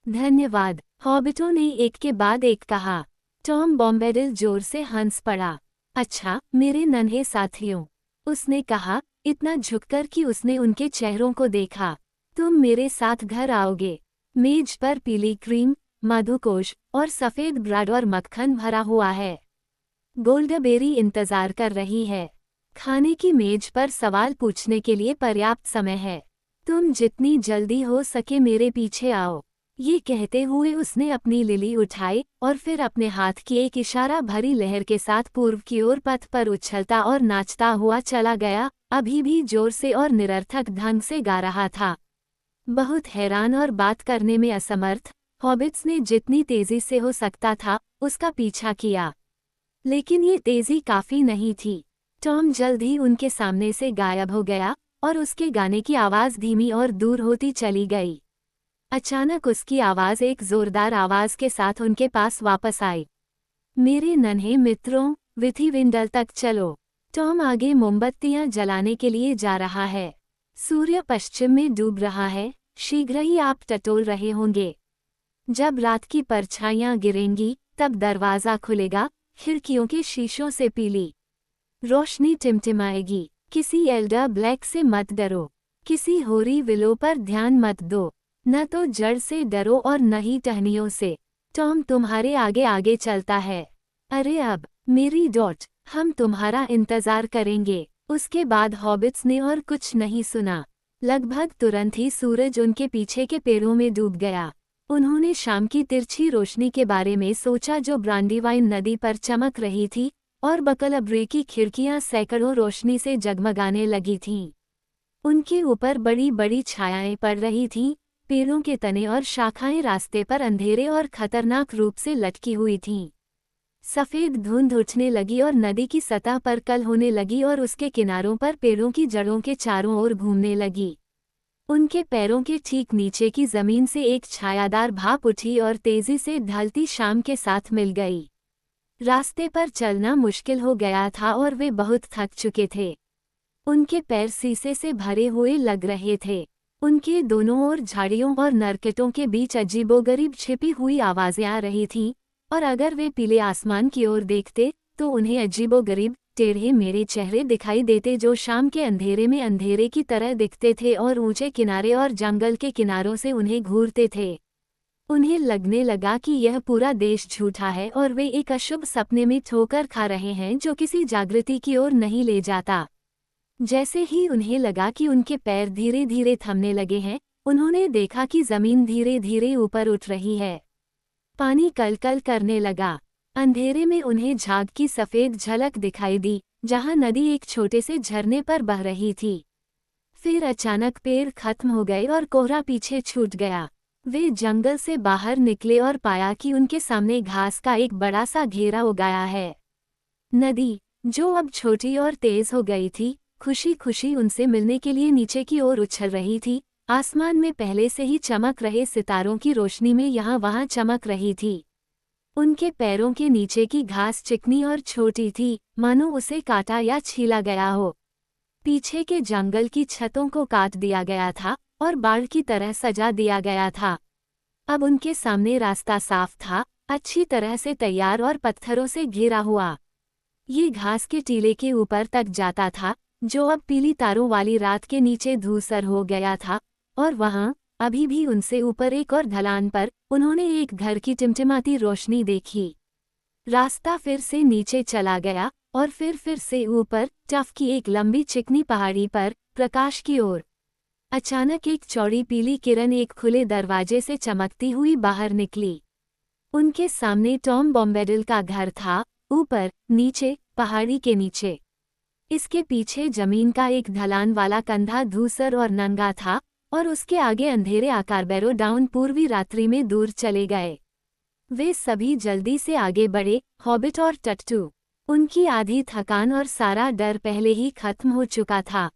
S1: धन्यवाद, हॉबिटों ने एक के बाद एक कहा। टॉम बॉम्बेडिल जोर से हंस पड़ा। अच्छा मेरे नन्हे साथियों, उसने कहा, इतना झुककर कि उसने उनके चेहरों को देखा। तुम मेरे साथ घर आओगे। मेज पर पीली क्रीम, मधुकोश और सफेद ब्रेड और मक्खन भरा हुआ है। गोल्डबेरी इंतजार कर रही है। खाने की मेज पर सवाल पूछने के लिए पर्याप्त समय है। तुम जितनी जल्दी हो सके मेरे पीछे आओ। ये कहते हुए उसने अपनी लिली उठाई और फिर अपने हाथ की एक इशारा भरी लहर के साथ पूर्व की ओर पथ पर उछलता और नाचता हुआ चला गया, अभी भी जोर से और निरर्थक ढंग से गा रहा था। बहुत हैरान और बात करने में असमर्थ, हॉबिट्स ने जितनी तेजी से हो सकता था उसका पीछा किया, लेकिन ये तेजी काफी नहीं थी। टॉम जल्द ही उनके सामने से गायब हो गया और उसके गाने की आवाज धीमी और दूर होती चली गई। अचानक उसकी आवाज एक जोरदार आवाज के साथ उनके पास वापस आई। मेरे नन्हे मित्रों, विथिविंडल तक चलो। टॉम आगे मोमबत्तियां जलाने के लिए जा रहा है। सूर्य पश्चिम में डूब रहा है, शीघ्र ही आप टटोल रहे होंगे। जब रात की परछाइयां गिरेंगी तब दरवाजा खुलेगा, खिड़कियों के शीशों से पीली रोशनी टिमटिमाएगी। किसी एल्डर ब्लैक से मत डरो, किसी होरी विलो पर ध्यान मत दो। न तो जड़ से डरो और न ही टहनियों से। टॉम तुम्हारे आगे आगे चलता है। अरे अब मेरी डॉट, हम तुम्हारा इंतजार करेंगे। उसके बाद हॉबिट्स ने और कुछ नहीं सुना। लगभग तुरंत ही सूरज उनके पीछे के पेड़ों में डूब गया। उन्होंने शाम की तिरछी रोशनी के बारे में सोचा जो ब्रांडीवाइन नदी पर चमक रही थी और बकलबरे की खिड़कियां सैकड़ों रोशनी से जगमगाने लगी थीं। उनके ऊपर बड़ी बड़ी छायाएं पड़ रही थीं, पेड़ों के तने और शाखाएं रास्ते पर अंधेरे और खतरनाक रूप से लटकी हुई थीं। सफ़ेद धुंध उठने लगी और नदी की सतह पर कल होने लगी और उसके किनारों पर पेड़ों की जड़ों के चारों ओर घूमने लगी। उनके पैरों के ठीक नीचे की जमीन से एक छायादार भाप उठी और तेजी से ढलती शाम के साथ मिल गई। रास्ते पर चलना मुश्किल हो गया था और वे बहुत थक चुके थे। उनके पैर शीशे से भरे हुए लग रहे थे। उनके दोनों ओर झाड़ियों और नरकटों के बीच अजीबोगरीब छिपी हुई आवाजें आ रही थीं, और अगर वे पीले आसमान की ओर देखते तो उन्हें अजीबोगरीब टेढ़े मेरे चेहरे दिखाई देते जो शाम के अंधेरे में अंधेरे की तरह दिखते थे और ऊंचे किनारे और जंगल के किनारों से उन्हें घूरते थे। उन्हें लगने लगा कि यह पूरा देश झूठा है और वे एक अशुभ सपने में ठोकर खा रहे हैं जो किसी जागृति की ओर नहीं ले जाता। जैसे ही उन्हें लगा कि उनके पैर धीरे धीरे थमने लगे हैं, उन्होंने देखा कि जमीन धीरे धीरे ऊपर उठ रही है। पानी कलकल करने लगा। अंधेरे में उन्हें झाग की सफ़ेद झलक दिखाई दी, जहां नदी एक छोटे से झरने पर बह रही थी। फिर अचानक पेड़ खत्म हो गए और कोहरा पीछे छूट गया। वे जंगल से बाहर निकले और पाया कि उनके सामने घास का एक बड़ा सा घेरा उगाया है। नदी, जो अब छोटी और तेज हो गई थी, खुशी खुशी उनसे मिलने के लिए नीचे की ओर उछल रही थी। आसमान में पहले से ही चमक रहे सितारों की रोशनी में यहाँ वहाँ चमक रही थी। उनके पैरों के नीचे की घास चिकनी और छोटी थी, मानो उसे काटा या छीला गया हो। पीछे के जंगल की छतों को काट दिया गया था और बाढ़ की तरह सजा दिया गया था। अब उनके सामने रास्ता साफ था, अच्छी तरह से तैयार और पत्थरों से घिरा हुआ। ये घास के टीले के ऊपर तक जाता था, जो अब पीली तारों वाली रात के नीचे धूसर हो गया था, और वहां अभी भी उनसे ऊपर एक और ढलान पर उन्होंने एक घर की टिमटिमाती रोशनी देखी। रास्ता फिर से नीचे चला गया और फिर से ऊपर टफ की एक लंबी चिकनी पहाड़ी पर प्रकाश की ओर। अचानक एक चौड़ी पीली किरण एक खुले दरवाजे से चमकती हुई बाहर निकली। उनके सामने टॉम बॉम्बेडिल का घर था, ऊपर नीचे पहाड़ी के नीचे। इसके पीछे जमीन का एक ढलान वाला कंधा धूसर और नंगा था और उसके आगे अंधेरे आकार बैरो डाउन पूर्वी रात्रि में दूर चले गए। वे सभी जल्दी से आगे बढ़े, हॉबिट और टट्टू। उनकी आधी थकान और सारा डर पहले ही खत्म हो चुका था।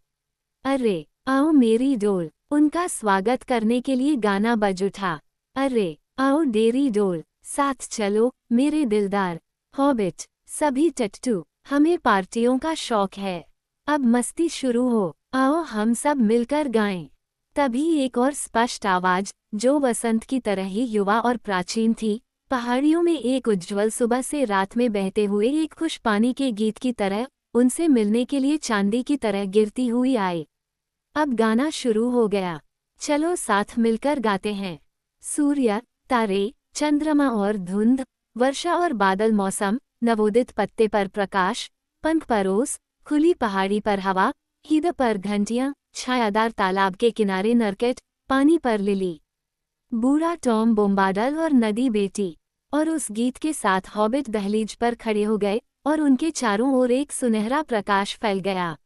S1: अरे आओ मेरी डोल, उनका स्वागत करने के लिए गाना बज उठा। अरे आओ डेरी डोल, साथ चलो मेरे दिलदार हॉबिट। सभी टट्टू, हमें पार्टियों का शौक है, अब मस्ती शुरू हो, आओ हम सब मिलकर गाएं। तभी एक और स्पष्ट आवाज, जो वसंत की तरह ही युवा और प्राचीन थी, पहाड़ियों में एक उज्ज्वल सुबह से रात में बहते हुए एक खुश पानी के गीत की तरह, उनसे मिलने के लिए चांदी की तरह गिरती हुई आई। अब गाना शुरू हो गया, चलो साथ मिलकर गाते हैं। सूर्य, तारे, चंद्रमा और धुंध, वर्षा और बादल, मौसम, नवोदित पत्ते पर प्रकाश, पंख परोस, खुली पहाड़ी पर हवा, हीद पर घंटियां, छायादार तालाब के किनारे नरकेट, पानी पर लिली। बूढ़ा टॉम बोम्बाडल और नदी बेटी। और उस गीत के साथ हॉबिट दहलीज पर खड़े हो गए और उनके चारों ओर एक सुनहरा प्रकाश फैल गया।